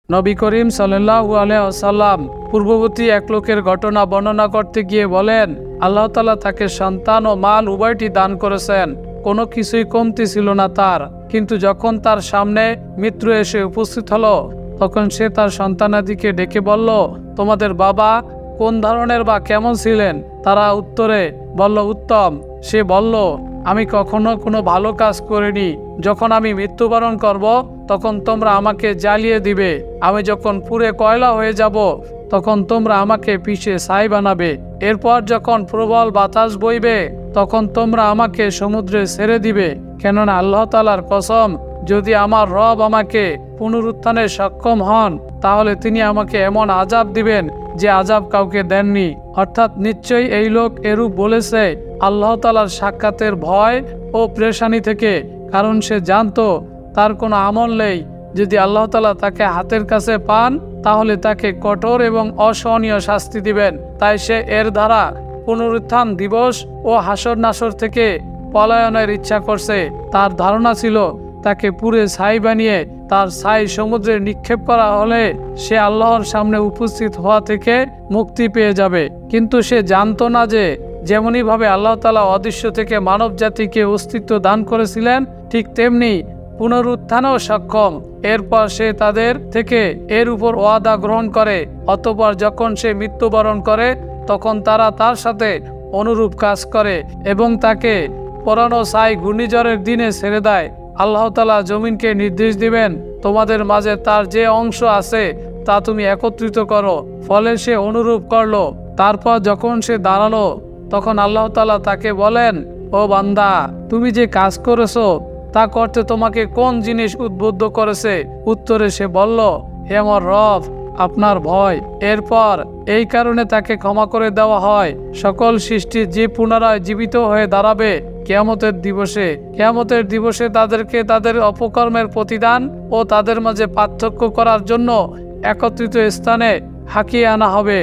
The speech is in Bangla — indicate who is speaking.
Speaker 1: নবী করিম সাল্লাল্লাহু আলাইহি ওয়াসাল্লাম পূর্ববর্তী এক লোকের ঘটনা বর্ণনা করতে গিয়ে বলেন, আল্লাহ তাআলা তাকে সন্তান ও মাল উভয়টি দান করেছেন, কোনো কিছুই কমতি ছিল না তার। কিন্তু যখন তার সামনে মৃত্যু এসে উপস্থিত হলো, তখন সে তার সন্তানাদিকে ডেকে বলল, তোমাদের বাবা কোন ধরনের বা কেমন ছিলেন? তারা উত্তরে বলল, উত্তম। সে বলল, আমি কখনো কোনো ভালো কাজ করিনি। যখন আমি মৃত্যুবরণ করব, তখন তোমরা আমাকে জ্বালিয়ে দিবে। আমি যখন পুড়ে কয়লা হয়ে যাব, তখন তোমরা আমাকে পিষে ছাই বানাবে। এরপর যখন প্রবল বাতাস বইবে, তখন তোমরা আমাকে সমুদ্রে ছেড়ে দিবে। কেননা আল্লাহ তাআলার কসম, যদি আমার রব আমাকে পুনরুত্থানে সক্ষম হন, তাহলে তিনি আমাকে এমন আযাব দিবেন যে আযাব কাউকে দেননি। অর্থাৎ নিশ্চয়ই এই লোক এরূপ বলেছে আল্লাহ তাআলার সাক্ষাতের ভয় ও পেরেশানি থেকে, কারণ সে জানতো তার কোনো আমল নেই। যদি আল্লাহ তাআলা তাকে হাতের কাছে পান, তাহলে তাকে কঠোর এবং অসহনীয় শাস্তি দিবেন। তাই সে এর দ্বারা পুনরুত্থান দিবস ও হাসর নাসর থেকে পলায়নের ইচ্ছা করছে। তার ধারণা ছিল তাকে পুড়ে ছাই বানিয়ে তার ছাই সমুদ্রে নিক্ষেপ করা হলে সে আল্লাহর সামনে উপস্থিত হওয়া থেকে মুক্তি পেয়ে যাবে। কিন্তু সে জানতো না যে যেমনিভাবে আল্লাহ তাআলা অদৃশ্য থেকে মানব জাতিকে অস্তিত্ব দান করেছিলেন, ঠিক তেমনি পুনরুত্থানেও সক্ষম। এরপর সে তাদের থেকে এর উপর ওয়াদা গ্রহণ করে। অতঃপর যখন সে মৃত্যুবরণ করে, তখন তারা তার সাথে অনুরূপ কাজ করে এবং তাকে পুরানো ছাই ঘূর্ণিঝড়ের দিনে ছেড়ে দেয়। আল্লাহ তাআলা জমিনকে নির্দেশ দিবেন, তোমাদের মাঝে তার যে অংশ আছে তা তুমি একত্রিত করো। ফলে সে অনুরূপ করলো। তারপর যখন সে দাঁড়ালো, তখন আল্লাহ তাআলা তাকে বলেন, ও বান্দা, তুমি যে কাজ করেছো তা করতে তোমাকে কোন জিনিস উদ্বুদ্ধ করেছে? উত্তরে সে বলল, হে আমার রব, আপনার ভয়। এরপর এই কারণে তাকে ক্ষমা করে দেওয়া হয় সকল সৃষ্টি যে পুনরায় জীবিত হয়ে দাঁড়াবে কিয়ামতের দিবসে। কিয়ামতের দিবসে তাদেরকে তাদের অপকর্মের প্রতিদান ও তাদের মাঝে পার্থক্য করার জন্য একত্রিত স্থানে হাঁকিয়ে আনা হবে।